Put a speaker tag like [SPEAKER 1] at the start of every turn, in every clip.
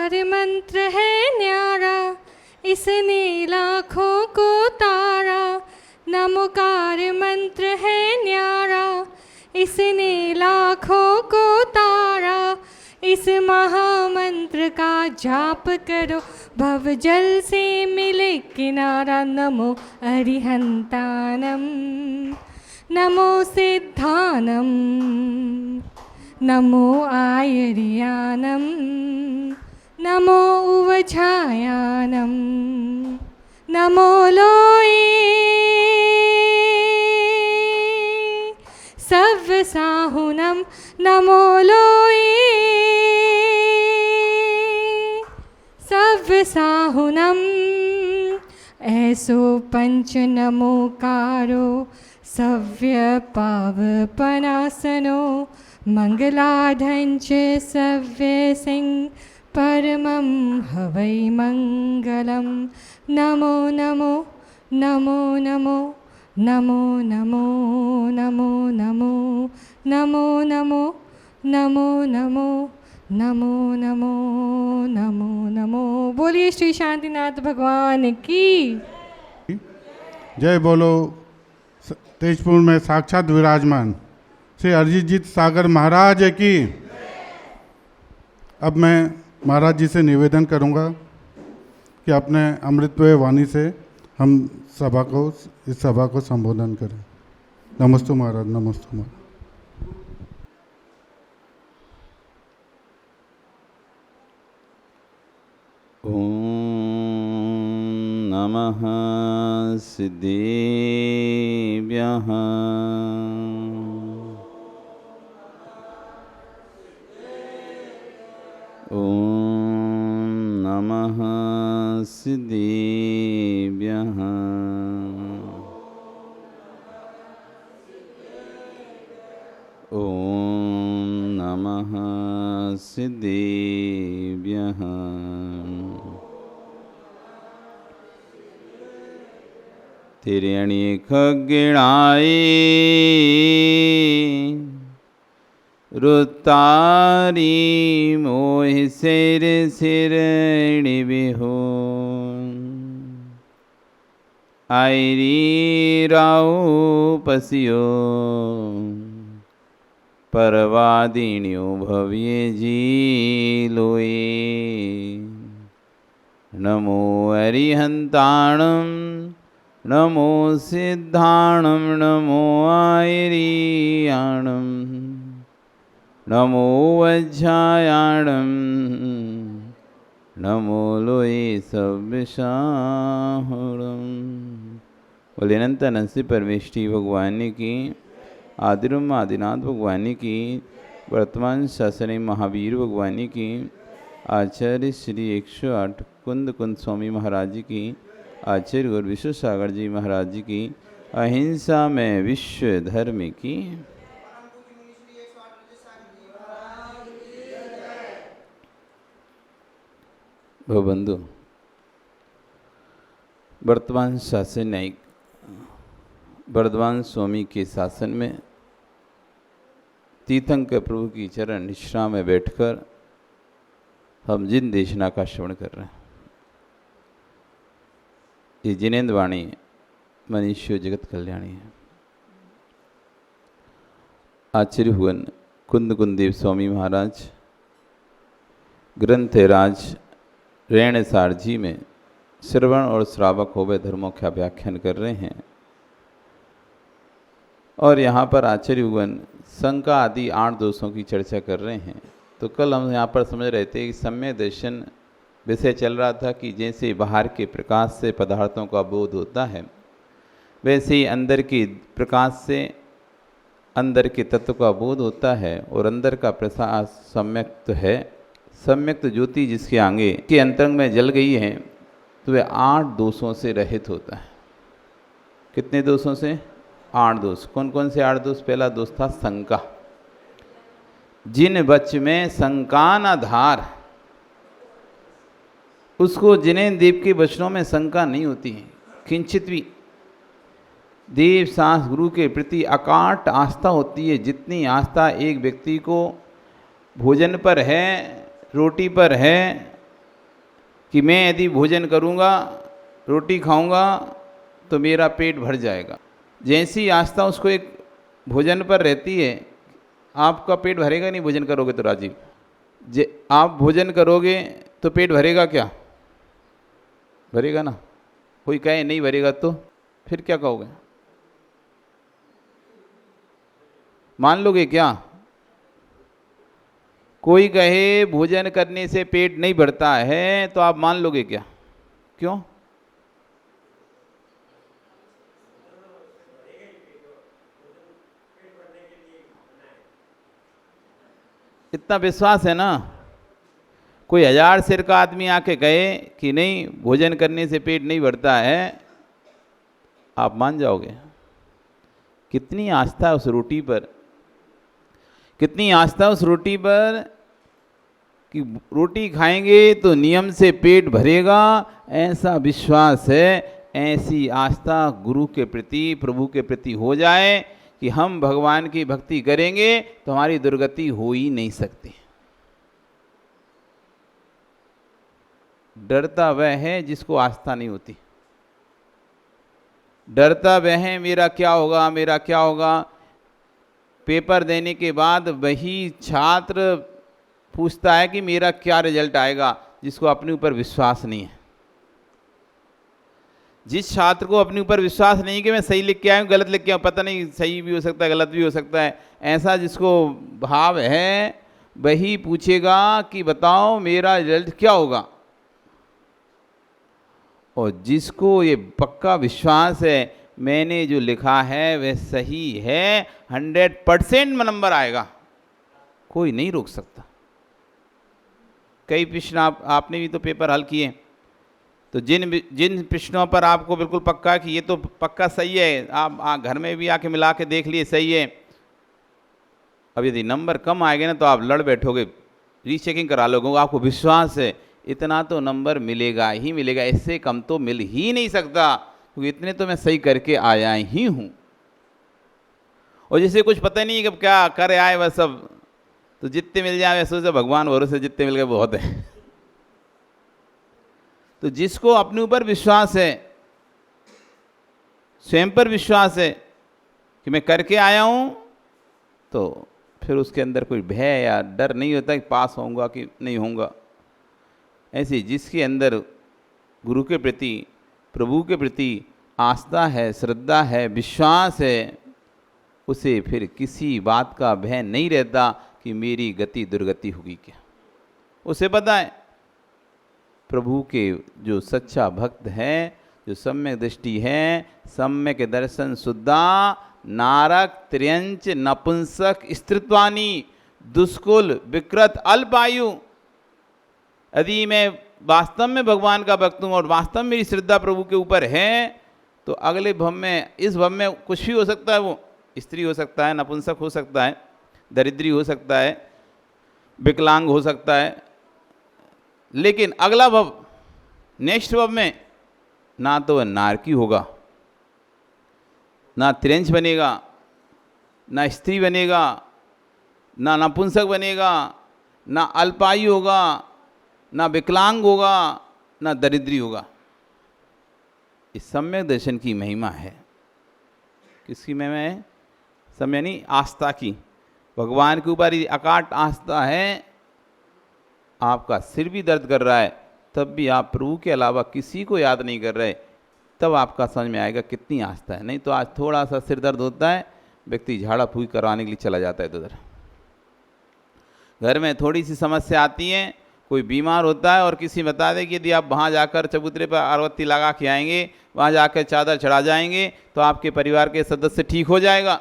[SPEAKER 1] नमोकार मंत्र है न्यारा, इसने लाखों को तारा। नमोकार मंत्र है न्यारा, इसने लाखों को तारा। इस महामंत्र का जाप करो, भव जल से मिले किनारा। नमो अरिहंतानम, नमो सिद्धानम, नमो आयर्यानम, नमो उवझायानम, नमो लोये सव्यसाहुनम, नमो लोये सव्यसाहुनम। ऐसो पंच नमोकारो सव्य पावपनासनो, मंगलाढञ्च सव्य सिंह परमं हवै मंगलम। नमो नमो नमो नमो नमो नमो नमो नमो नमो नमो नमो नमो नमो नमो नमो नमो। बोलिए श्री शांतिनाथ भगवान की
[SPEAKER 2] जय। बोलो तेजपुर में साक्षात विराजमान श्री अरिजीत सागर महाराज की। अब मैं महाराज जी से निवेदन करूंगा कि अपने अमृतमय वाणी से हम इस सभा को संबोधन करें। नमस्ते महाराज, नमस्ते महाराज।
[SPEAKER 3] ओम नमः सिद्धेभ्यः। ओम नमः सिद्धेभ्यः। ओम नमः सिद्धेभ्यः। तिर्यणि खग्गिणाय रुतारी मोहि सिर सिरणी बिहो। आयरी राउ पसियो परवादिन्यो भव्ये जी लोए। नमो अरिहंताणं, नमो सिद्धाणं, नमो आयर्याणं, नमो वज्झायाणं, नमो लोये सव्यसाहुणं। बोले अनंत अनंत परमेष्टि भगवान की, आदिरम आदिनाथ भगवान की, वर्तमान शासनी महावीर भगवान की, आचार्य श्री 108 कुंद स्वामी महाराज जी की, आचार्य और विश्व सागर जी महाराज जी की, अहिंसा में विश्व धर्म की। बंधु, वर्तमान शासन न्यायिक वर्धमान स्वामी के शासन में तीर्थंकर प्रभु की चरण निश्रा में बैठकर हम जिन देशना का श्रवण कर रहे हैं, ये जिनेन्द्र वाणी मनुष्य जगत कल्याणी है। आचार्य हुवन कुंददेव स्वामी महाराज ग्रंथ राज रेणसार जी में श्रवण और श्रावक होवे धर्मों का व्याख्यान कर रहे हैं। और यहाँ पर आचार्य हुवन शंका आदि 8 दोषों की चर्चा कर रहे हैं। तो कल हम यहाँ पर समझ रहे थे कि सम्यक दर्शन विषय चल रहा था कि जैसे बाहर के प्रकाश से पदार्थों का बोध होता है, वैसे ही अंदर की प्रकाश से अंदर के तत्व का बोध होता है। और अंदर का प्रसाद सम्यक्त है। सम्यक्त ज्योति जिसके आगे के अंतरंग में जल गई है तो वह 8 दोषों से रहित होता है। कितने दोषों से? 8 दोष। कौन कौन से 8 दोष? पहला दोष था शंका। जिन बच में शंका न धार, उसको जिन्हें देव के वचनों में शंका नहीं होती है किंचित भी। देव सांस गुरु के प्रति अकाट आस्था होती है। जितनी आस्था एक व्यक्ति को भोजन पर है, रोटी पर है, कि मैं यदि भोजन करूँगा, रोटी खाऊँगा तो मेरा पेट भर जाएगा। जैसी आस्था उसको एक भोजन पर रहती है, आपका पेट भरेगा नहीं भोजन करोगे तो राजीव। आप भोजन करोगे तो पेट भरेगा क्या? भरेगा ना। कोई कहे नहीं भरेगा तो फिर क्या कहोगे? मान लोगे क्या? कोई कहे भोजन करने से पेट नहीं भरता है तो आप मान लोगे क्या? क्यों? इतना विश्वास है ना। कोई 1000 सिर का आदमी आके कहे कि नहीं भोजन करने से पेट नहीं भरता है, आप मान जाओगे। कितनी आस्था है उस रोटी पर, कितनी आस्था उस रोटी पर कि रोटी खाएंगे तो नियम से पेट भरेगा, ऐसा विश्वास है। ऐसी आस्था गुरु के प्रति, प्रभु के प्रति हो जाए कि हम भगवान की भक्ति करेंगे तो हमारी दुर्गति हो ही नहीं सकती। डरता वह है जिसको आस्था नहीं होती। डरता वह है मेरा क्या होगा, मेरा क्या होगा। पेपर देने के बाद वही छात्र पूछता है कि मेरा क्या रिजल्ट आएगा, जिसको अपने ऊपर विश्वास नहीं है। जिस छात्र को अपने ऊपर विश्वास नहीं कि मैं सही लिख के आया हूँ, गलत लिख के आया हूँ, पता नहीं सही भी हो सकता है गलत भी हो सकता है, ऐसा जिसको भाव है वही पूछेगा कि बताओ मेरा रिजल्ट क्या होगा। और जिसको ये पक्का विश्वास है मैंने जो लिखा है वह सही है, 100% नंबर आएगा, कोई नहीं रोक सकता। कई प्रश्न आपने भी तो पेपर हल किए, तो जिन प्रश्नों पर आपको बिल्कुल पक्का कि ये तो पक्का सही है, आप घर में भी आके मिला के देख लिए सही है, अब यदि नंबर कम आएंगे ना तो आप लड़ बैठोगे, रीचेकिंग करा लोगे। आपको विश्वास है इतना तो नंबर मिलेगा ही मिलेगा, इससे कम तो मिल ही नहीं सकता, क्योंकि इतने तो मैं सही करके आया ही हूँ। और जिसे कुछ पता नहीं कब क्या कर आए वह सब, तो जितने मिल जाए वैसे सोचे भगवान भरोसे जितने मिल गए बहुत है। तो जिसको अपने ऊपर विश्वास है, स्वयं पर विश्वास है कि मैं करके आया हूं, तो फिर उसके अंदर कोई भय या डर नहीं होता कि पास होऊंगा कि नहीं होऊंगा। ऐसे जिसके अंदर गुरु के प्रति, प्रभु के प्रति आस्था है, श्रद्धा है, विश्वास है, उसे फिर किसी बात का भय नहीं रहता कि मेरी गति दुर्गति होगी क्या। उसे पता है प्रभु के जो सच्चा भक्त है, जो सम्यक दृष्टि है, सम्यक दर्शन शुद्धा, नारक त्र्यंच नपुंसक स्त्रीत्वानी दुष्कुल विकृत अल्पायु। यदि मैं वास्तव में भगवान का भक्त हूँ और वास्तव में मेरी श्रद्धा प्रभु के ऊपर है, तो अगले भव में, इस भव में कुछ भी हो सकता है। वो स्त्री हो सकता है, नपुंसक हो सकता है, दरिद्री हो सकता है, विकलांग हो सकता है, लेकिन अगला भव, नेक्स्ट भव में ना तो वह नारकी होगा, ना त्रिंच बनेगा, ना स्त्री बनेगा, ना नपुंसक बनेगा, ना अल्पायु होगा, ना विकलांग होगा, ना दरिद्री होगा। इस सम्यक दर्शन की महिमा है। किसकी महिमा है? सम्य नहीं, आस्था की। भगवान के ऊपर यदि अकाट आस्था है, आपका सिर भी दर्द कर रहा है तब भी आप प्रभु के अलावा किसी को याद नहीं कर रहे, तब आपका समझ में आएगा कितनी आस्था है। नहीं तो आज थोड़ा सा सिर दर्द होता है, व्यक्ति झाड़ा फूंक करवाने के लिए चला जाता है उधर। घर में थोड़ी सी समस्या आती है, कोई बीमार होता है और किसी बता दे कि यदि आप वहाँ जाकर चबूतरे पर अगरबत्ती लगा के आएंगे, वहाँ जाकर चादर चढ़ा जाएंगे तो आपके परिवार के सदस्य ठीक हो जाएगा।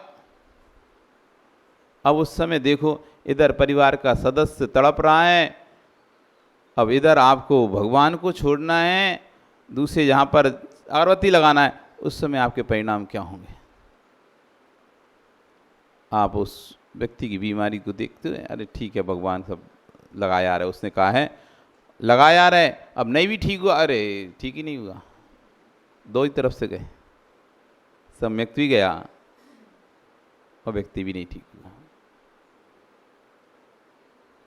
[SPEAKER 3] अब उस समय देखो इधर परिवार का सदस्य तड़प रहा है, अब इधर आपको भगवान को छोड़ना है, दूसरे जहाँ पर अगरबत्ती लगाना है, उस समय आपके परिणाम क्या होंगे? आप उस व्यक्ति की बीमारी को देखते हैं, अरे ठीक है भगवान सब लगाया आ रहा है, उसने कहा है लगाया आ रहा है, अब नहीं भी ठीक हुआ, अरे ठीक ही नहीं हुआ। दो ही तरफ से गए, सम्यक भी गया और व्यक्ति भी नहीं ठीक हुआ।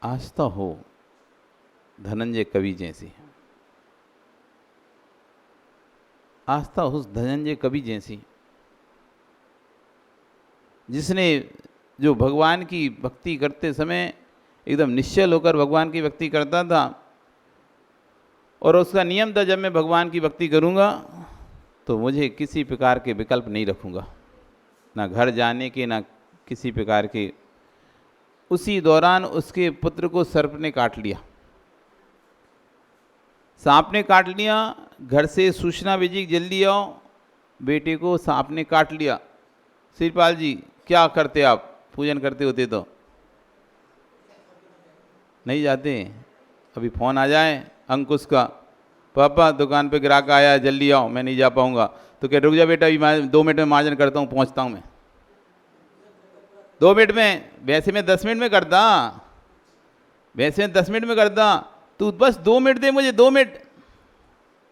[SPEAKER 3] आस्था हो धनंजय कवि जैसी, आस्था उस धनंजय कवि जैसी, जिसने जो भगवान की भक्ति करते समय एकदम निश्चल होकर भगवान की भक्ति करता था, और उसका नियम था जब मैं भगवान की भक्ति करूंगा तो मुझे किसी प्रकार के विकल्प नहीं रखूंगा, ना घर जाने के ना किसी प्रकार के। उसी दौरान उसके पुत्र को सर्प ने काट लिया, सांप ने काट लिया। घर से सूचना भेजी जल्दी आओ, बेटे को सांप ने काट लिया। श्रीपाल जी क्या करते आप, पूजन करते होते तो नहीं जाते। अभी फ़ोन आ जाए अंकुश का, पापा दुकान पे ग्राहक आया जल्दी आओ, मैं नहीं जा पाऊंगा, तो क्या रुक जा बेटा, अभी मैं 2 मिनट में मार्जन करता हूँ, पहुँचता हूँ मैं 2 मिनट में। वैसे मैं 10 मिनट में करता, वैसे मैं 10 मिनट में करता, तू बस 2 मिनट दे मुझे, 2 मिनट,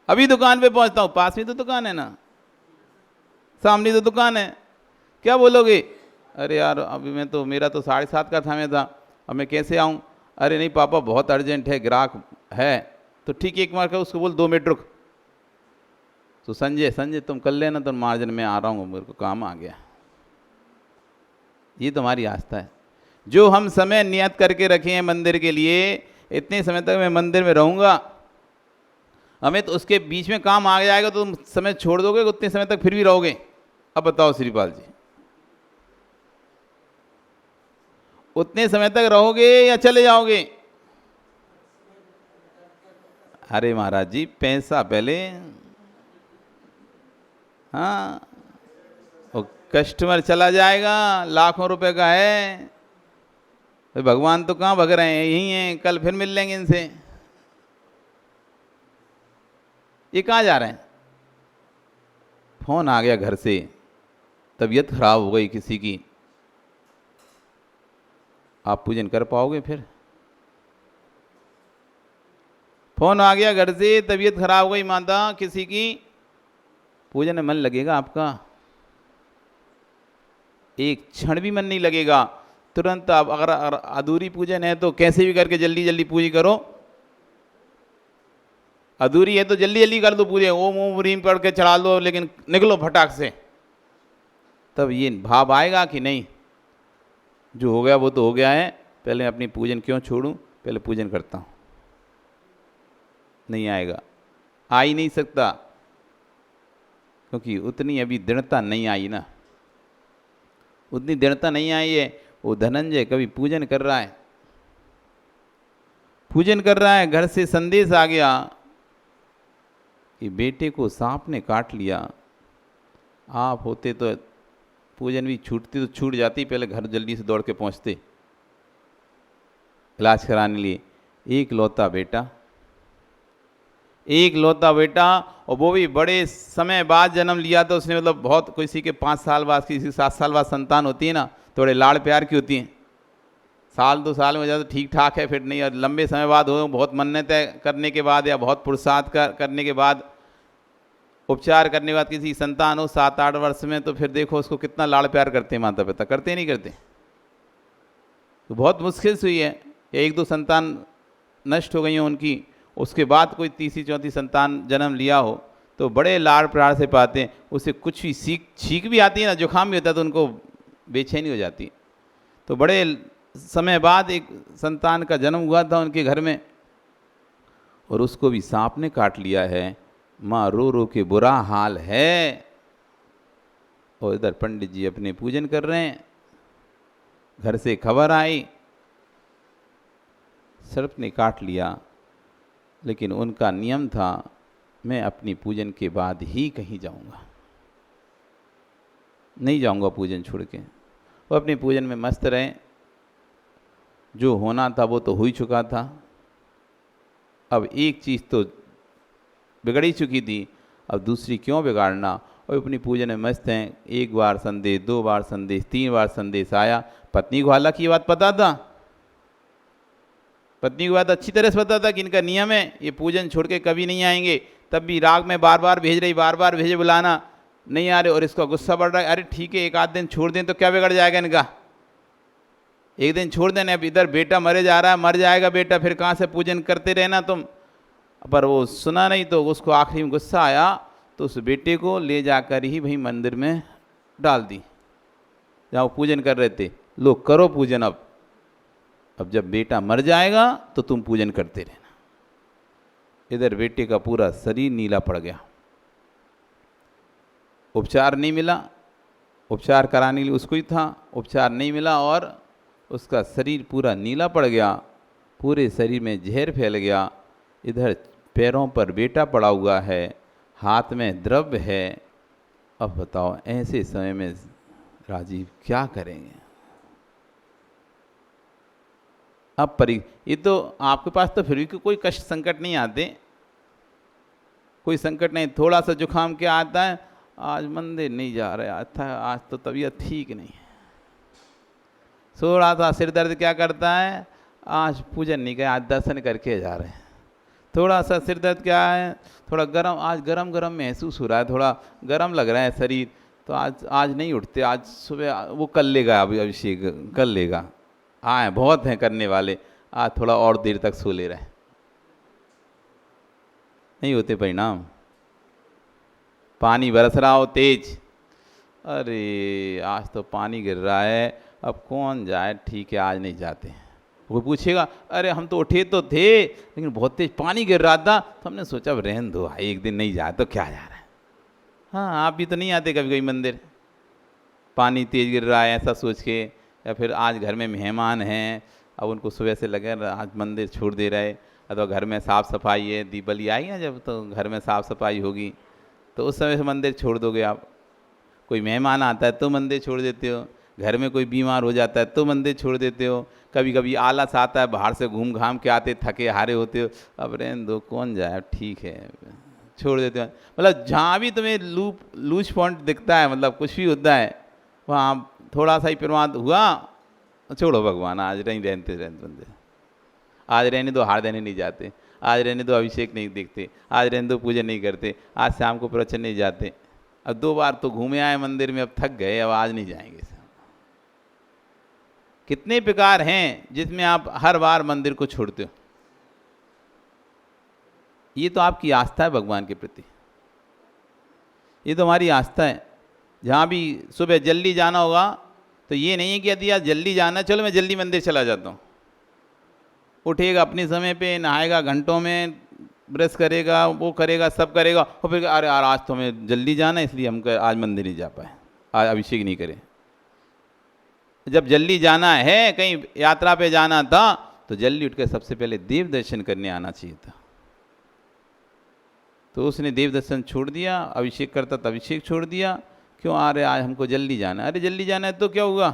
[SPEAKER 3] अभी दुकान पे पहुँचता हूँ। पास में तो दुकान है ना, सामने तो दुकान है, क्या बोलोगे? अरे यार अभी मैं तो, मेरा तो 7:30 का समय था, अब मैं कैसे आऊँ? अरे नहीं पापा बहुत अर्जेंट है, ग्राहक है। तो ठीक है, एक बार कर उसको बोल 2 मिनट रुक। तो संजय तुम कर लेना, तो मार्जिन में आ रहा हूँ, मेरे को काम आ गया। ये तुम्हारी आस्था है। जो हम समय नियत करके रखे हैं मंदिर के लिए, इतने समय तक मैं मंदिर में रहूँगा, हमें तो उसके बीच में काम आ जाएगा तो तुम समय छोड़ दोगे, उतने समय तक फिर भी रहोगे? अब बताओ श्रीपाल जी, उतने समय तक रहोगे या चले जाओगे? अरे महाराज जी पैसा पहले, हाँ वो कस्टमर चला जाएगा, लाखों रुपए का है, तो भगवान तो कहाँ भग रहे हैं, यहीं हैं, कल फिर मिल लेंगे इनसे। ये कहाँ जा रहे हैं? फोन आ गया घर से, तबीयत खराब हो गई किसी की, आप पूजन कर पाओगे फिर? फोन आ गया घर से, तबीयत खराब हो गई माता किसी की, पूजन में मन लगेगा आपका? एक क्षण भी मन नहीं लगेगा। तुरंत आप अगर अधूरी पूजन है तो कैसे भी करके जल्दी जल्दी पूजी करो, अधूरी है तो जल्दी जल्दी कर दो पूजे, ओम ओम रीम पढ़ के चढ़ा दो, लेकिन निकलो फटाक से। तब ये भाव आएगा कि नहीं, जो हो गया वो तो हो गया है, पहले अपनी पूजन क्यों छोड़ूं, पहले पूजन करता हूं। नहीं आएगा, आ ही नहीं सकता, क्योंकि उतनी अभी दृढ़ता नहीं आई ना, उतनी दृढ़ता नहीं आई है। वो धनंजय कभी पूजन कर रहा है, पूजन कर रहा है, घर से संदेश आ गया कि बेटे को सांप ने काट लिया। आप होते तो पूजन भी छूटती तो छूट जाती, पहले घर जल्दी से दौड़ के पहुंचते इलाज कराने लिए। एक लौता बेटा, एक लौता बेटा, और वो भी बड़े समय बाद जन्म लिया था उसने, मतलब बहुत, किसी के 5 साल बाद, किसी के 7 साल बाद संतान होती है ना, थोड़े लाड़ प्यार की होती हैं। साल 2 साल में हो जाए तो ठीक ठाक है, फिर नहीं, और लंबे समय बाद हो, बहुत मन्नतें करने के बाद या बहुत पुरुषार्थ करने के बाद, उपचार करने के बाद किसी संतान हो 7-8 वर्ष में, तो फिर देखो उसको कितना लाड़ प्यार करते हैं माता पिता, करते नहीं करते? तो बहुत मुश्किल से हुई है, 1-2 संतान नष्ट हो गई हैं उनकी, उसके बाद कोई तीसरी चौथी संतान जन्म लिया हो तो बड़े लाड़ प्यार से पाते हैं। उसे कुछ भी छींक भी आती है ना, जुकाम भी होता है तो उनको बेचैनी हो जाती है। तो बड़े समय बाद एक संतान का जन्म हुआ था उनके घर में, और उसको भी सांप ने काट लिया है। माँ रो रो के बुरा हाल है, और इधर पंडित जी अपने पूजन कर रहे हैं। घर से खबर आई सर्प ने काट लिया, लेकिन उनका नियम था मैं अपनी पूजन के बाद ही कहीं जाऊंगा, नहीं जाऊंगा पूजन छोड़ के। वो अपने पूजन में मस्त रहे, जो होना था वो तो हो ही चुका था। अब एक चीज़ तो बिगड़ ही चुकी थी, अब दूसरी क्यों बिगाड़ना। और अपनी पूजन में मस्त हैं। 1 बार संदेश, 2 बार संदेश, 3 बार संदेश आया। पत्नी को हालांकि ये बात पता था, पत्नी को बात अच्छी तरह से पता था कि इनका नियम है, ये पूजन छोड़ के कभी नहीं आएंगे। तब भी राग में बार बार भेज रही, बार बार भेजे बुलाना, नहीं आ रहे, और इसका गुस्सा बढ़ रहा है। अरे ठीक है, 1 आध दिन छोड़ दें तो क्या बिगड़ जाएगा इनका, 1 दिन छोड़ देना। अब इधर बेटा मरे जा रहा है, मर जाएगा बेटा, फिर कहाँ से पूजन करते रहना तुम। पर वो सुना नहीं, तो उसको आखिरी में गुस्सा आया, तो उस बेटे को ले जाकर ही वहीं मंदिर में डाल दी जहाँ वो पूजन कर रहे थे। लो करो पूजन, अब जब बेटा मर जाएगा तो तुम पूजन करते रहना। इधर बेटे का पूरा शरीर नीला पड़ गया, उपचार नहीं मिला, उपचार कराने के लिए उसको ही था, उपचार नहीं मिला और उसका शरीर पूरा नीला पड़ गया, पूरे शरीर में जहर फैल गया। इधर पैरों पर बेटा पड़ा हुआ है, हाथ में द्रव्य है। अब बताओ ऐसे समय में राजीव क्या करेंगे? अब ये तो आपके पास तो फिर भी कोई कष्ट संकट नहीं आते, कोई संकट नहीं। थोड़ा सा जुकाम क्या आता है, आज मंदिर नहीं जा रहे, आज तो तबीयत ठीक नहीं है। थोड़ा सा सिर दर्द क्या करता है, आज पूजन नहीं गए, आज दर्शन करके जा रहे हैं। थोड़ा सा सिर दर्द क्या है, थोड़ा गरम, आज गरम गरम महसूस हो रहा है, थोड़ा गरम लग रहा है शरीर, तो आज नहीं उठते, आज सुबह वो कर लेगा, अभी अभिषेक कर लेगा, आए बहुत हैं करने वाले, आज थोड़ा और देर तक सो ले रहे। नहीं होते परिणाम। पानी बरस रहा हो तेज, अरे आज तो पानी गिर रहा है, अब कौन जाए, ठीक है आज नहीं जाते। वो पूछेगा अरे हम तो उठे तो थे लेकिन बहुत तेज पानी गिर रहा था, तो हमने सोचा रहने दो, एक दिन नहीं जाए तो क्या जा रहा है। हाँ आप भी तो नहीं आते कभी कभी मंदिर, पानी तेज गिर रहा है ऐसा सोच के, या फिर आज घर में मेहमान हैं, अब उनको सुबह से लगे आज मंदिर छोड़ दे रहे, अथवा घर में साफ़ सफाई है, दीपावली आई ना जब, तो घर में साफ़ सफाई होगी, तो उस समय से मंदिर छोड़ दोगे आप। कोई मेहमान आता है तो मंदिर छोड़ देते हो, घर में कोई बीमार हो जाता है तो मंदिर छोड़ देते हो, कभी कभी आलस आता है, बाहर से घूम घाम के आते थके हारे होते हो, अब रहने दो कौन जाए, ठीक है छोड़ देते हो। मतलब जहाँ भी तुम्हें लूज पॉइंट दिखता है, मतलब कुछ भी होता है, वहाँ थोड़ा सा ही प्रमाद हुआ, छोड़ो भगवान, आज रहते मंदिर, आज रहने दो, हार देने नहीं जाते, आज रहने दो, अभिषेक नहीं देखते, आज रहने दो, पूजन नहीं करते, आज शाम को प्रवचन नहीं जाते, अब 2 बार तो घूमे आए मंदिर में, अब थक गए, अब आज नहीं जाएंगे। कितने प्रकार हैं जिसमें आप हर बार मंदिर को छोड़ते हो। ये तो आपकी आस्था है भगवान के प्रति, ये तो हमारी आस्था है। जहाँ भी सुबह जल्दी जाना होगा तो ये नहीं है कि यदि आज जल्दी जाना, चलो मैं जल्दी मंदिर चला जाता हूँ, उठेगा अपने समय पे, नहाएगा घंटों में, ब्रश करेगा, वो करेगा, सब करेगा, और फिर अरे यार आज तो हमें जल्दी जाना है इसलिए हम आज मंदिर नहीं जा पाए, आज अभिषेक नहीं करें। जब जल्दी जाना है, कहीं यात्रा पे जाना था, तो जल्दी उठ के सबसे पहले देव दर्शन करने आना चाहिए था, तो उसने देव दर्शन छोड़ दिया, अभिषेक करता तो अभिषेक छोड़ दिया। क्यों आ रहे, आज हमको जल्दी जाना है, अरे जल्दी जाना है तो क्या हुआ,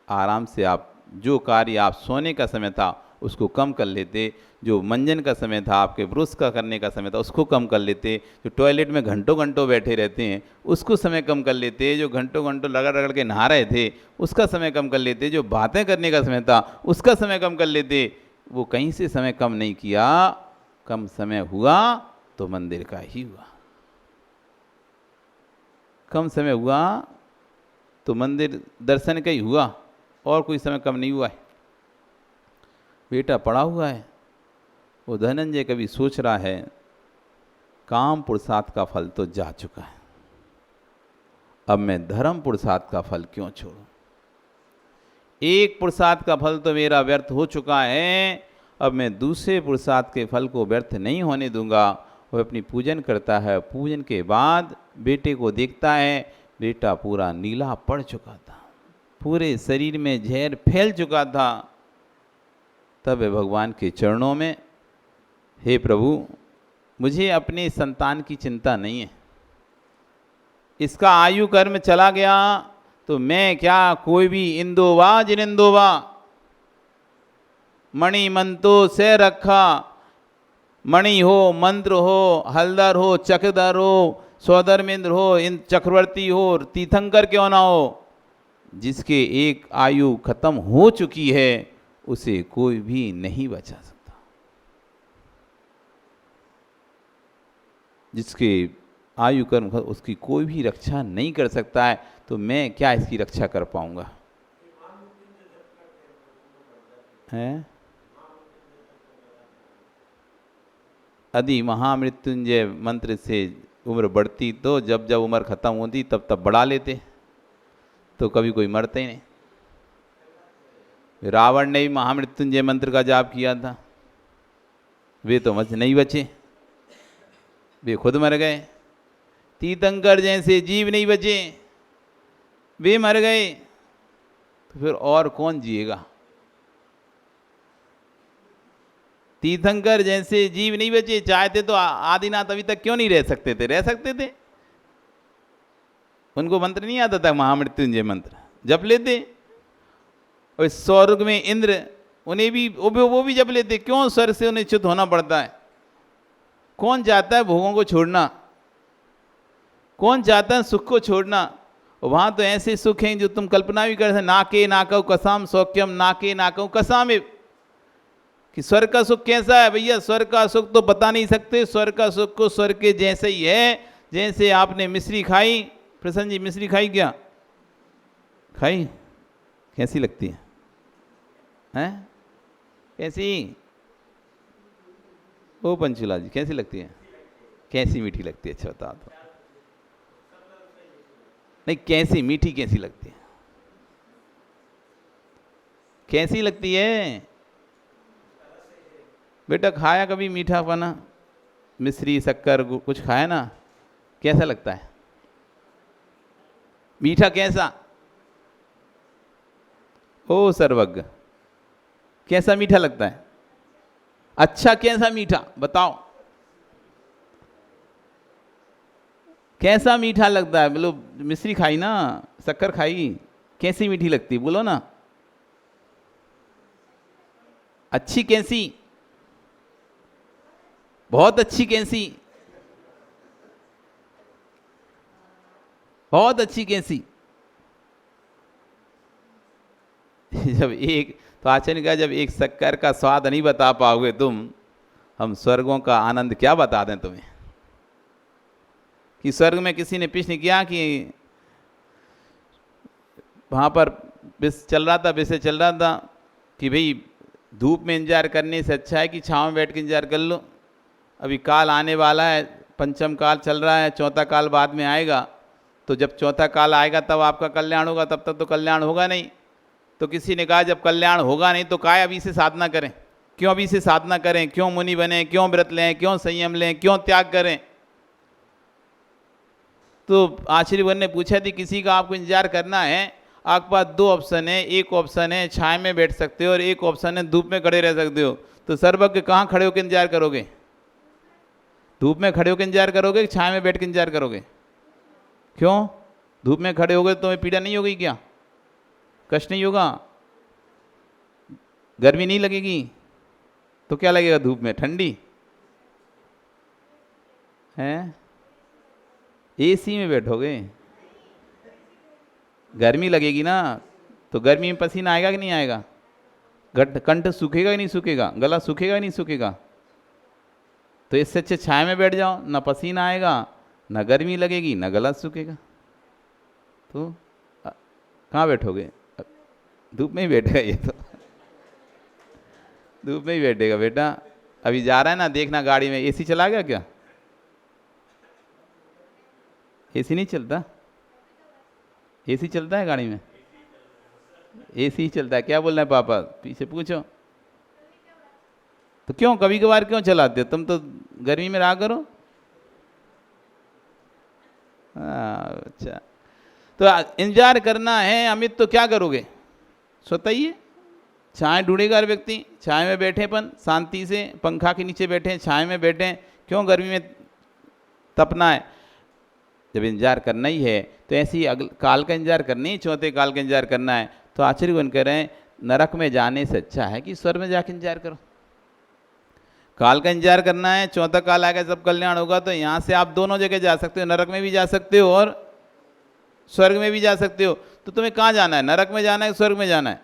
[SPEAKER 3] आराम से आप जो कार्य आप सोने का समय था उसको कम कर लेते, जो मंजन का समय था, आपके ब्रुश का करने का समय था उसको कम कर लेते, जो टॉयलेट में घंटों घंटों बैठे रहते हैं उसको समय कम कर लेते, जो घंटों घंटों रगड़ रगड़ के नहा रहे थे उसका समय कम कर लेते, जो बातें करने का समय था उसका समय कम कर लेते। वो कहीं से समय कम नहीं किया, कम समय हुआ तो मंदिर का ही हुआ, कम समय हुआ तो मंदिर दर्शन का ही हुआ, और कोई समय कम नहीं हुआ है। बेटा पड़ा हुआ है, वो धनंजय कभी सोच रहा है काम पुरुषार्थ का फल तो जा चुका है, अब मैं धर्म पुरुषार्थ का फल क्यों छोड़ूं, एक पुरुषार्थ का फल तो मेरा व्यर्थ हो चुका है, अब मैं दूसरे पुरुषार्थ के फल को व्यर्थ नहीं होने दूंगा। वह अपनी पूजन करता है, पूजन के बाद बेटे को देखता है, बेटा पूरा नीला पड़ चुका था, पूरे शरीर में जहर फैल चुका था। तब भगवान के चरणों में, हे प्रभु मुझे अपने संतान की चिंता नहीं है, इसका आयु कर्म चला गया तो मैं क्या, कोई भी इंदोवा जिनिंदोवा, मणि मंतो से रखा, मणि हो, मंत्र हो, हलदर हो, चक्रधर हो, सौधर्मेंद्र हो, इन चक्रवर्ती हो, तीर्थंकर क्यों ना हो, जिसके एक आयु खत्म हो चुकी है उसे कोई भी नहीं बचा सकता, जिसके आयु कर्म उसकी कोई भी रक्षा नहीं कर सकता है, तो मैं क्या इसकी रक्षा कर पाऊंगा। है यदि महामृत्युंजय मंत्र से उम्र बढ़ती तो जब जब उम्र खत्म होती तब तब बढ़ा लेते, तो कभी कोई मरते ही नहीं। रावण ने भी महामृत्युंजय मंत्र का जाप किया था, वे तो मत नहीं बचे, वे खुद मर गए। तीर्थंकर जैसे जीव नहीं बचे, वे मर गए, तो फिर और कौन जिएगा? तीर्थंकर जैसे जीव नहीं बचे, चाहते तो आदिनाथ अभी तक क्यों नहीं रह सकते थे? रह सकते थे, उनको मंत्र नहीं आता था महामृत्युंजय मंत्र, जप लेते। और स्वर्ग में इंद्र, उन्हें भी वो भी जप लेते। क्यों स्वर्ग से उन्हें च्युत होना पड़ता है? कौन चाहता है भोगों को छोड़ना? कौन चाहता है सुख को छोड़ना? वहां तो ऐसे सुख हैं जो तुम कल्पना भी कर सकते। नाके नाकऊ कसाम सौख्यम, नाके नाकऊ कसाम। कि स्वर्ग का सुख कैसा है भैया? स्वर्ग का सुख तो बता नहीं सकते। स्वर्ग का सुख को स्वर्ग के जैसे ही है। जैसे आपने मिश्री खाई, प्रसन्न जी मिश्री खाई क्या? खाई? कैसी लगती है? हैं? कैसी? ओ पंचूला जी कैसी लगती है? कैसी मीठी लगती है? अच्छा बता दो। नहीं, कैसी मीठी कैसी लगती है? कैसी लगती है बेटा? खाया कभी मीठा पाना? मिश्री शक्कर कुछ खाया ना? कैसा लगता है? मीठा कैसा? ओ सर्वज्ञ, कैसा मीठा लगता है? अच्छा कैसा मीठा बताओ? कैसा मीठा लगता है? बोलो। मिश्री खाई ना, शक्कर खाई, कैसी मीठी लगती? बोलो ना। अच्छी कैसी? बहुत अच्छी कैसी? बहुत अच्छी कैसी? जब एक, तो आचार्य ने कहा जब एक शक्कर का स्वाद नहीं बता पाओगे तुम, हम स्वर्गों का आनंद क्या बता दें तुम्हें? कि स्वर्ग में किसी ने प्रश्न किया कि वहाँ पर विषय चल रहा था कि भाई धूप में इंतजार करने से अच्छा है कि छाँव में बैठ के इंतजार कर लो। अभी काल आने वाला है, पंचम काल चल रहा है, चौथा काल बाद में आएगा। तो जब चौथा काल आएगा तब आपका कल्याण होगा, तब तक तो कल्याण होगा नहीं। तो किसी ने कहा जब कल्याण होगा नहीं तो काय अभी से साधना करें? क्यों अभी से साधना करें? क्यों मुनि बने? क्यों व्रत लें? क्यों संयम लें? क्यों त्याग करें? तो आचार्यवन ने पूछा थी किसी का आपको इंतजार करना है, आपके पास दो ऑप्शन है। एक ऑप्शन है छाया में बैठ सकते हो और एक ऑप्शन है धूप में खड़े रह सकते हो। तो सर्वज्ञ कहाँ खड़े होकर इंतजार करोगे? धूप में खड़े होकर इंतजार करोगे, छाया में बैठ के इंतजार करोगे? क्यों? धूप में खड़े हो गए तो तुम्हें पीड़ा नहीं होगी क्या? कष्ट नहीं होगा? गर्मी नहीं लगेगी? तो क्या लगेगा धूप में? ठंडी है? एसी में बैठोगे, गर्मी लगेगी ना। तो गर्मी में पसीना आएगा कि नहीं आएगा? कंठ सूखेगा कि नहीं सूखेगा? गला सूखेगा कि नहीं सूखेगा? तो इससे अच्छे छाया में बैठ जाओ, ना पसीना आएगा, ना गर्मी लगेगी, ना गला सूखेगा। तो कहाँ बैठोगे? धूप में ही बैठेगा ये तो। धूप में ही बैठेगा बेटा। अभी जा रहा है ना, देखना गाड़ी में एसी चला गया क्या? एसी नहीं चलता? एसी चलता है गाड़ी में? एसी ही चलता है। क्या बोल रहे हैं पापा? पीछे पूछो। तो क्यों कभी कभार क्यों चलाते हो? तुम तो गर्मी में रहा करो। अच्छा, तो इंतजार करना है अमित, तो क्या करोगे? सोताइए, छाया ढूंढेगा हर व्यक्ति। छाया में बैठेपन, शांति से पंखा के नीचे बैठे, छाया में बैठे, क्यों गर्मी में तपना है? जब इंतजार करना ही है तो ऐसे ही काल का इंतजार करना ही, चौथे काल का इंतजार करना है। तो आचार्यगण कह रहे हैं नरक में जाने से अच्छा है कि स्वर्ग में जाके इंतजार करो। काल का इंतजार करना है, चौथा काल आएगा जब कल्याण होगा, तो यहाँ से आप दोनों जगह जा सकते हो, नरक में भी जा सकते हो और स्वर्ग में भी जा सकते हो। तो तुम्हें कहाँ जाना है? नरक में जाना है, स्वर्ग में जाना है?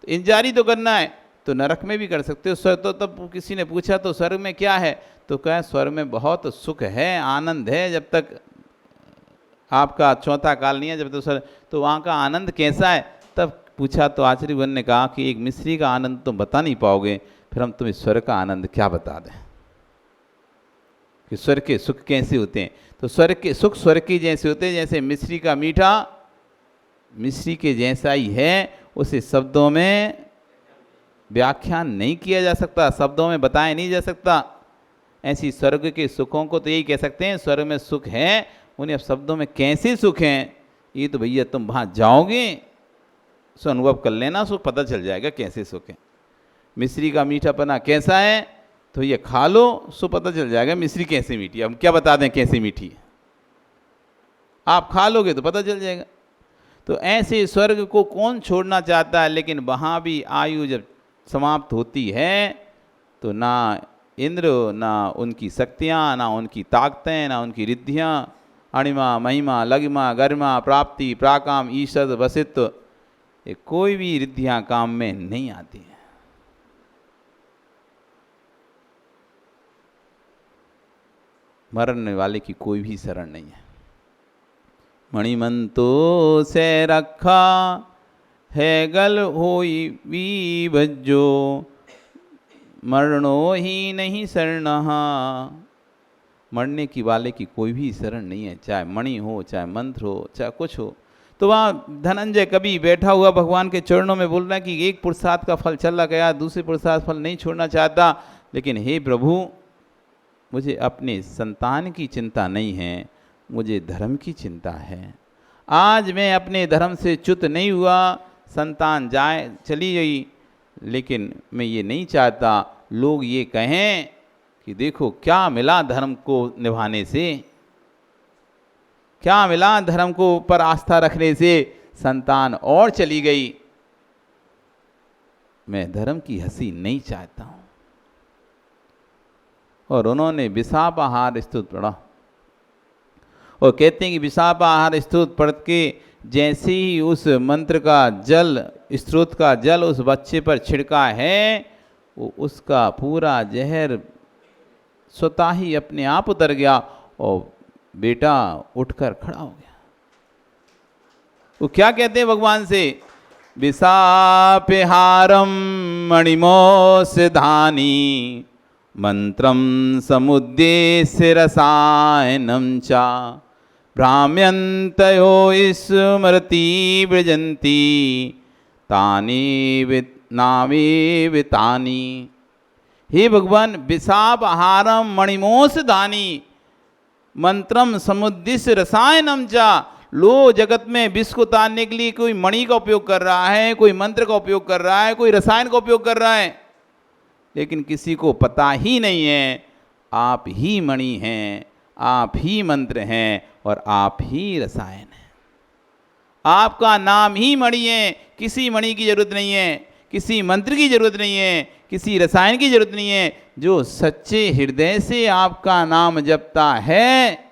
[SPEAKER 3] तो इंतजार ही तो करना है, तो नरक में भी कर सकते हो। स्वर्ग तो तब किसी ने पूछा तो स्वर्ग में क्या है? तो कहा स्वर्ग में बहुत सुख है, आनंद है, जब तक आपका चौथा काल नहीं है, जब तक स्वर्ग। तो वहाँ का आनंद कैसा है? तब पूछा तो आचार्यवन ने कहा कि एक मिश्री का आनंद तुम बता नहीं पाओगे, फिर हम तुम्हें स्वर्ग का आनंद क्या बता दें? कि स्वर्ग के सुख कैसे होते हैं। तो स्वर्ग के सुख स्वर्ग के जैसे होते हैं, जैसे मिश्री का मीठा मिश्री के जैसा ही है, उसे शब्दों में व्याख्यान नहीं किया जा सकता, शब्दों में बताया नहीं जा सकता। ऐसी स्वर्ग के सुखों को तो यही कह सकते हैं, स्वर्ग में सुख है, उन्हें अब शब्दों में कैसे सुख हैं, ये तो भैया तुम वहाँ जाओगे सो अनुभव कर लेना, सो पता चल जाएगा कैसे सुख है। मिश्री का मीठापना कैसा है, तो ये खा लो सो पता चल जाएगा मिश्री कैसे मीठी है। हम क्या बता दें कैसे मीठी है, आप खा लोगे तो पता चल जाएगा। तो ऐसे स्वर्ग को कौन छोड़ना चाहता है, लेकिन वहाँ भी आयु जब समाप्त होती है तो ना इंद्र, ना उनकी शक्तियाँ, ना उनकी ताकतें, ना उनकी रिद्धियाँ, अणिमा महिमा लगिमा गरिमा प्राप्ति प्राकाम ईशद वसित्व, ये कोई भी रिद्धियाँ काम में नहीं आती हैं। मरने वाले की कोई भी शरण नहीं है। मणिमंतो से रखा है गल होई वी भज्जो, मरणो ही नहीं शरणहा। मरने की वाले की कोई भी शरण नहीं है, चाहे मणि हो, चाहे मंत्र हो, चाहे कुछ हो। तो वहाँ धनंजय कभी बैठा हुआ भगवान के चरणों में बोल रहा है कि एक पुरुषार्थ का फल चला गया, दूसरे पुरुषार्थ फल नहीं छोड़ना चाहता, लेकिन हे प्रभु मुझे अपने संतान की चिंता नहीं है, मुझे धर्म की चिंता है। आज मैं अपने धर्म से च्युत नहीं हुआ, संतान जाए चली गई, लेकिन मैं ये नहीं चाहता लोग ये कहें कि देखो क्या मिला धर्म को निभाने से, क्या मिला धर्म को पर आस्था रखने से, संतान और चली गई। मैं धर्म की हंसी नहीं चाहता हूं। और उन्होंने विषापाहार स्तुत पढ़ा और कहते हैं कि विषापाहार स्तुत पढ़ के जैसे ही उस मंत्र का जल, स्रोत का जल उस बच्चे पर छिड़का है, वो उसका पूरा जहर स्वतः ही अपने आप उतर गया और बेटा उठकर खड़ा हो गया। वो क्या कहते हैं भगवान से, विषापहारम मणिमोस धानी मंत्रम समुद्देश्य रसायनम चा भ्राम्यन्तयो स्मृति व्रजन्ति तानि नामे वितानि। हे भगवान, विषाप आहारम मणिमोस धानी मंत्रम समुद्दिश्य रसायनम चा। लो जगत में विष को तारने के लिए कोई मणि का उपयोग कर रहा है, कोई मंत्र का उपयोग कर रहा है, कोई रसायन का उपयोग कर रहा है, लेकिन किसी को पता ही नहीं है आप ही मणि हैं, आप ही मंत्र हैं और आप ही रसायन हैं। आपका नाम ही मणि है, किसी मणि की जरूरत नहीं है, किसी मंत्र की जरूरत नहीं है, किसी रसायन की जरूरत नहीं है। जो सच्चे हृदय से आपका नाम जपता है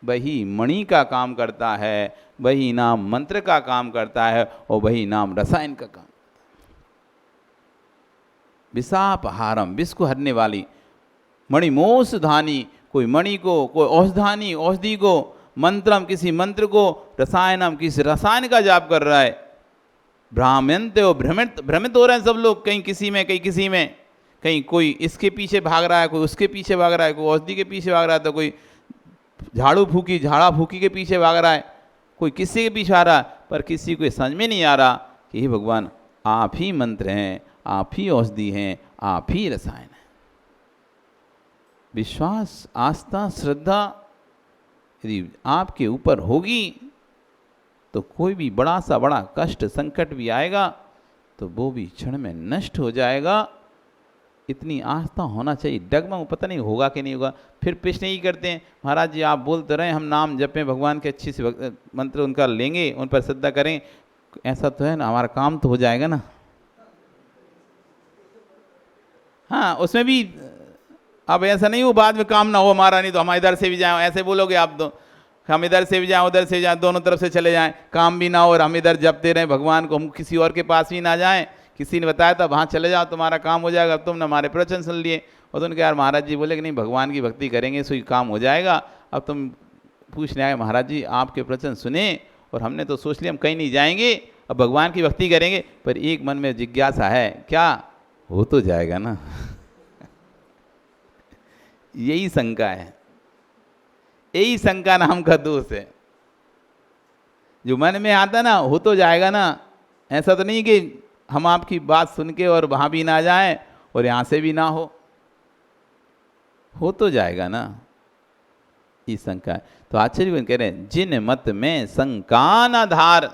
[SPEAKER 3] वही मणि का काम करता है, वही नाम मंत्र का काम करता है और वही नाम रसायन का काम। विषापहारम, विष को हरने वाली, मणिमोस धानी, कोई मणि को, कोई औषधानी औषधि को, मंत्रम किसी मंत्र को, रसायनम किसी रसायन का जाप कर रहा है। भ्राम्यन्त हो, भ्रमित हो रहे हैं सब लोग, कहीं किसी में कहीं किसी में, कहीं कोई इसके पीछे भाग रहा है, कोई उसके पीछे भाग रहा है, कोई औषधि के पीछे भाग रहा है, तो कोई झाड़ा फूकी के पीछे भाग रहा है, कोई किसी के पीछे आ रहा है, पर किसी को समझ में नहीं आ रहा कि हे भगवान आप ही मंत्र हैं, आप ही औषधि हैं, आप ही रसायन हैं। विश्वास, आस्था, श्रद्धा यदि आपके ऊपर होगी तो कोई भी बड़ा सा बड़ा कष्ट संकट भी आएगा तो वो भी क्षण में नष्ट हो जाएगा। इतनी आस्था होना चाहिए। डगमग पता नहीं होगा कि नहीं होगा, फिर प्रश्न यही करते हैं महाराज जी आप बोलते रहें, हम नाम जपें, भगवान के अच्छी से मंत्र उनका लेंगे, उन पर श्रद्धा करें, ऐसा तो है ना, हमारा काम तो हो जाएगा ना। हाँ, उसमें भी अब ऐसा नहीं हो बाद में काम ना हो हमारा, नहीं तो हम इधर से भी जाएं, ऐसे बोलोगे आप तो, हम इधर से भी जाएं उधर से जाएं, दोनों तरफ से चले जाएं, काम भी ना हो और हम इधर जपते रहें भगवान को, हम किसी और के पास भी ना जाएं। किसी ने बताया था वहाँ चले जाओ तुम्हारा काम हो जाएगा, अब तुमने हमारे प्रवचन सुन लिए और तुमने कहा यार महाराज जी बोले कि नहीं भगवान की भक्ति करेंगे सो ही काम हो जाएगा। अब तुम पूछने आए महाराज जी आपके प्रवचन सुने और हमने तो सोच लिया हम कहीं नहीं जाएंगे, अब भगवान की भक्ति करेंगे, पर एक मन में जिज्ञासा है, क्या हो तो जाएगा ना। यही शंका है, यही शंका नाम का दोष है। जो मन में आता ना हो तो जाएगा ना, ऐसा तो नहीं कि हम आपकी बात सुन के और वहाँ भी ना जाए और यहाँ से भी ना हो तो जाएगा ना, ये शंका है। तो आचार्य कह रहे हैं जिन मत में शंका न धार,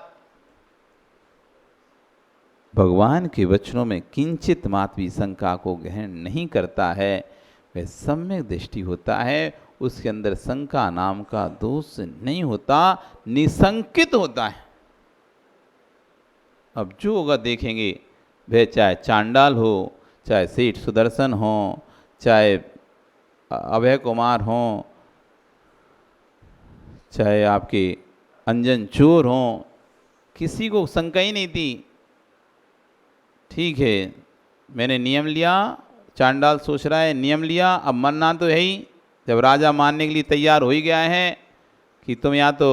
[SPEAKER 3] भगवान के वचनों में किंचित मात्र भी शंका को ग्रहण नहीं करता है, वह सम्यक दृष्टि होता है, उसके अंदर शंका नाम का दोष नहीं होता, निशंकित होता है। अब जो होगा देखेंगे, वह चाहे चांडाल हो, चाहे सेठ सुदर्शन हो, चाहे अभय कुमार हो, चाहे आपके अंजन चोर हो, किसी को शंका ही नहीं थी। ठीक है, मैंने नियम लिया, चांडाल सोच रहा है नियम लिया, अब मरना तो है ही। जब राजा मानने के लिए तैयार हो ही गया है कि तुम या तो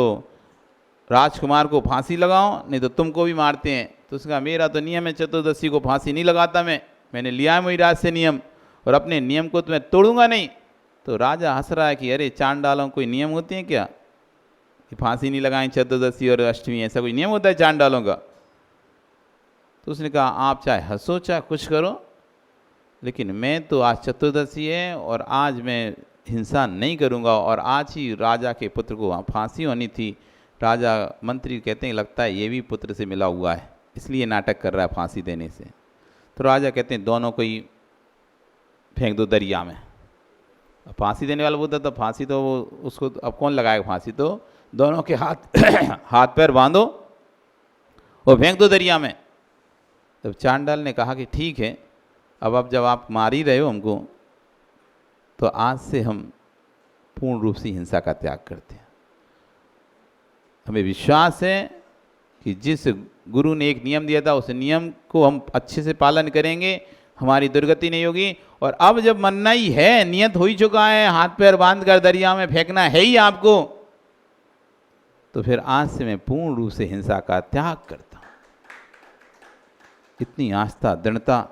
[SPEAKER 3] राजकुमार को फांसी लगाओ नहीं तो तुमको भी मारते हैं, तो उसका मेरा तो नियम है चतुर्दशी को फांसी नहीं लगाता, मैंने लिया है मुझराज से नियम और अपने नियम को तो मैं तोड़ूंगा नहीं। तो राजा हंस रहा है कि अरे चांडालों कोई नियम होते हैं क्या कि फांसी नहीं लगाएं चतुर्दशी और अष्टमी, ऐसा कोई नियम होता है चांडालों का? तो उसने कहा आप चाहे हंसो चाहे कुछ करो, लेकिन मैं तो आज चतुर्दशी है और आज मैं हिंसा नहीं करूंगा। और आज ही राजा के पुत्र को वहाँ फांसी होनी थी। राजा मंत्री कहते हैं लगता है ये भी पुत्र से मिला हुआ है, इसलिए नाटक कर रहा है फांसी देने से। तो राजा कहते हैं दोनों को ही फेंक दो दरिया में। फांसी देने वाला बोलता तो फांसी तो वो उसको अब कौन लगाएगा फांसी, तो दोनों के हाथ पैर बांधो और फेंक दो दरिया में। तब चांडाल ने कहा कि ठीक है, अब जब आप मार ही रहे हो हमको, तो आज से हम पूर्ण रूप से हिंसा का त्याग करते हैं। हमें विश्वास है कि जिस गुरु ने एक नियम दिया था उस नियम को हम अच्छे से पालन करेंगे, हमारी दुर्गति नहीं होगी। और अब जब मरना ही है, नियत हो ही चुका है, हाथ पैर बांध कर दरिया में फेंकना है ही आपको, तो फिर आज से मैं पूर्ण रूप से हिंसा का त्याग करता हूं। इतनी आस्था दृढ़ता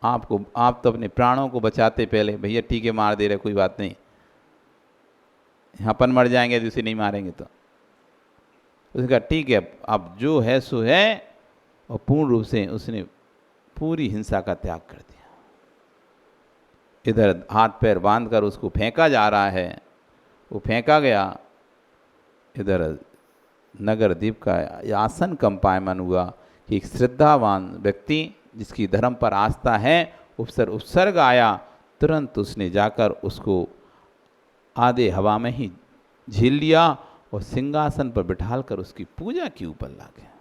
[SPEAKER 3] आपको, आप तो अपने प्राणों को बचाते पहले, भैया ठीक है मार दे रहे कोई बात नहीं, यहाँ अपन मर जाएंगे दूसरे नहीं मारेंगे। तो उसने कहा ठीक है अब जो है सो है, और पूर्ण रूप से उसने पूरी हिंसा का त्याग कर दिया। इधर हाथ पैर बांधकर उसको फेंका जा रहा है, वो फेंका गया। इधर नगर द्वीप का आसन कंपायमान हुआ कि एक श्रद्धावान व्यक्ति जिसकी धर्म पर आस्था है उपसर्ग आया, तुरंत उसने जाकर उसको आधे हवा में ही झील लिया और सिंहासन पर बिठालकर उसकी पूजा की ऊपर ला गया।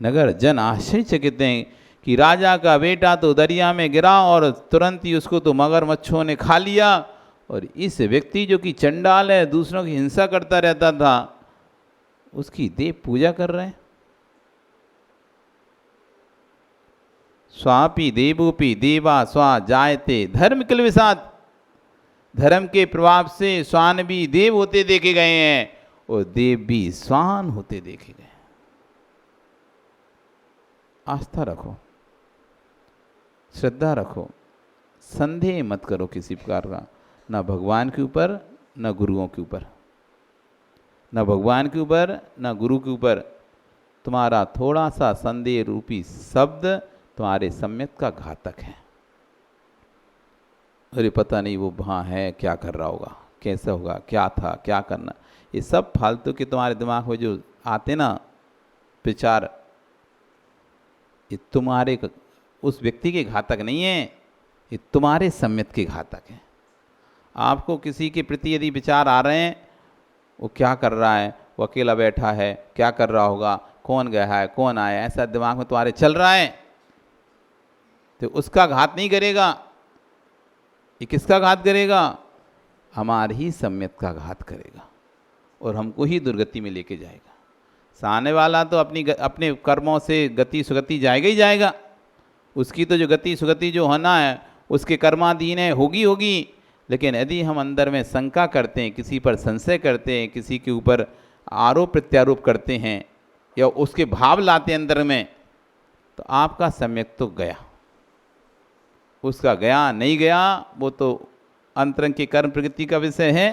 [SPEAKER 3] नगर जन आश्चर्यचकित हैं कि राजा का बेटा तो दरिया में गिरा और तुरंत ही उसको तो मगरमच्छों ने खा लिया, और इस व्यक्ति जो कि चंडाल है, दूसरों की हिंसा करता रहता था, उसकी देव पूजा कर रहे हैं। स्वापी देवोपी देवा स्वा जायते धर्म किल विषाद, धर्म के प्रभाव से स्वान भी देव होते देखे गए हैं और देव भी स्वान होते देखे गए। आस्था रखो, श्रद्धा रखो, संदेह मत करो किसी प्रकार का, न भगवान के ऊपर न गुरुओं के ऊपर, न भगवान के ऊपर न गुरु के ऊपर। तुम्हारा थोड़ा सा संदेह रूपी शब्द तुम्हारे सम्यक का घातक है। अरे पता नहीं वो वहाँ है, क्या कर रहा होगा, कैसा होगा, क्या था, क्या करना, ये सब फालतू के तुम्हारे दिमाग में जो आते ना विचार, ये तुम्हारे उस व्यक्ति के घातक नहीं है, ये तुम्हारे सम्यक के घातक है। आपको किसी के प्रति यदि विचार आ रहे हैं, वो क्या कर रहा है, वो अकेला बैठा है, क्या कर रहा होगा, कौन गया है, कौन आया, ऐसा दिमाग में तुम्हारे चल रहा है, तो उसका घात नहीं करेगा। ये किसका घात करेगा? हमारे ही सम्यक का घात करेगा और हमको ही दुर्गति में लेके जाएगा। सामने वाला तो अपने कर्मों से गति सुगति जाएगा ही जाएगा, उसकी तो जो गति सुगति जो होना है उसके कर्माधीन है, होगी। लेकिन यदि हम अंदर में शंका करते हैं, किसी पर संशय करते हैं, किसी के ऊपर आरोप प्रत्यारोप करते हैं या उसके भाव लाते हैं अंदर में, तो आपका सम्यक तो गया, उसका गया नहीं गया वो तो अंतरंग की कर्म प्रकृति का विषय है।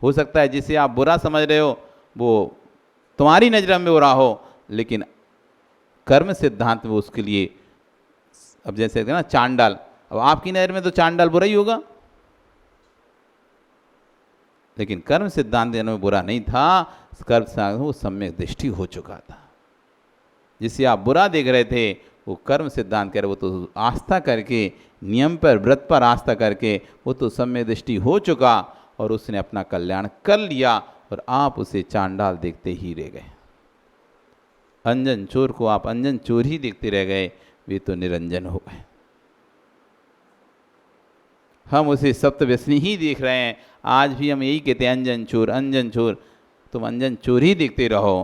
[SPEAKER 3] हो सकता है जिसे आप बुरा समझ रहे हो वो तुम्हारी नजर में बुरा हो, लेकिन कर्म सिद्धांत में उसके लिए, अब जैसे कहते हैं ना चांडाल, अब आपकी नजर में तो चांडाल बुरा ही होगा, लेकिन कर्म सिद्धांत में बुरा नहीं था। कर्म सिद्धांत वो सम्यक दृष्टि हो चुका था। जिसे आप बुरा देख रहे थे वो कर्म सिद्धांत कह रहे, वो तो आस्था करके, नियम पर, व्रत पर आस्था करके वो तो सम्यक दृष्टि हो चुका और उसने अपना कल्याण कर लिया, और आप उसे चांडाल देखते ही रह गए। अंजन चोर को आप अंजन चोर ही देखते रह गए, वे तो निरंजन हो गए। हम उसे सप्तव्यसनी ही देख रहे हैं। आज भी हम यही कहते हैं अंजन चोर, अंजन चोर। तुम अंजन चोर ही देखते रहो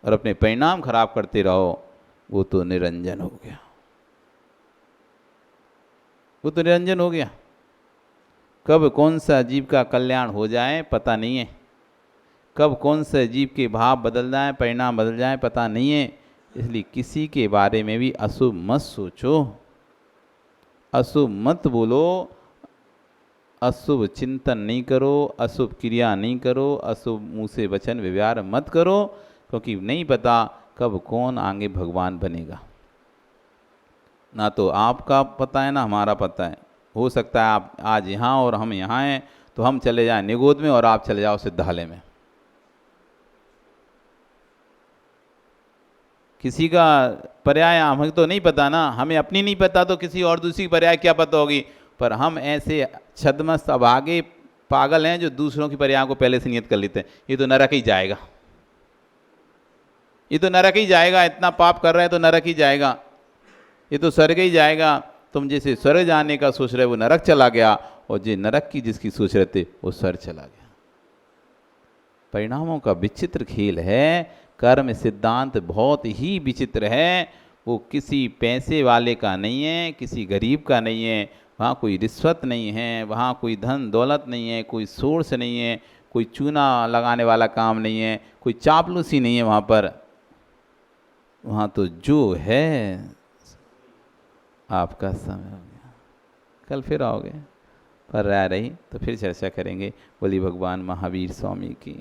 [SPEAKER 3] और अपने परिणाम खराब करते रहो, वो तो निरंजन हो गया, वो तो निरंजन हो गया। कब कौन सा जीव का कल्याण हो जाए पता नहीं है, कब कौन से जीव के भाव बदल जाए, परिणाम बदल जाए पता नहीं है। इसलिए किसी के बारे में भी अशुभ मत सोचो, अशुभ मत बोलो, अशुभ चिंतन नहीं करो, अशुभ क्रिया नहीं करो, अशुभ मुँह से वचन व्यवहार मत करो, क्योंकि नहीं पता कब कौन आगे भगवान बनेगा। ना तो आपका पता है ना हमारा पता है। हो सकता है आप आज यहाँ और हम यहाँ हैं, तो हम चले जाएं निगोद में और आप चले जाओ सिद्धालय में। किसी का पर्याय हमें तो नहीं पता ना, हमें अपनी नहीं पता तो किसी और दूसरी पर्याय क्या पता होगी। पर हम ऐसे छद्मस्त अभागे पागल हैं जो दूसरों की पर्याय को पहले से नियत कर लेते हैं, ये तो नरक ही जाएगा, ये तो नरक ही जाएगा, इतना पाप कर रहे हैं तो नरक ही जाएगा, ये तो स्वर्ग ही जाएगा। तुम जैसे स्वर्ग जाने का सोच रहे वो नरक चला गया, और जो नरक की जिसकी सोच रहे थे वो स्वर्ग चला गया। परिणामों का विचित्र खेल है। कर्म सिद्धांत बहुत ही विचित्र है। वो किसी पैसे वाले का नहीं है, किसी गरीब का नहीं है। वहाँ कोई रिश्वत नहीं है, वहाँ कोई धन दौलत नहीं है, कोई सोर्स नहीं है, कोई चूना लगाने वाला काम नहीं है, कोई चापलूसी नहीं है वहाँ पर। वहाँ तो जो है आपका समय हो गया। कल फिर आओगे, पर रह रही तो फिर चर्चा करेंगे। बोली भगवान महावीर स्वामी की।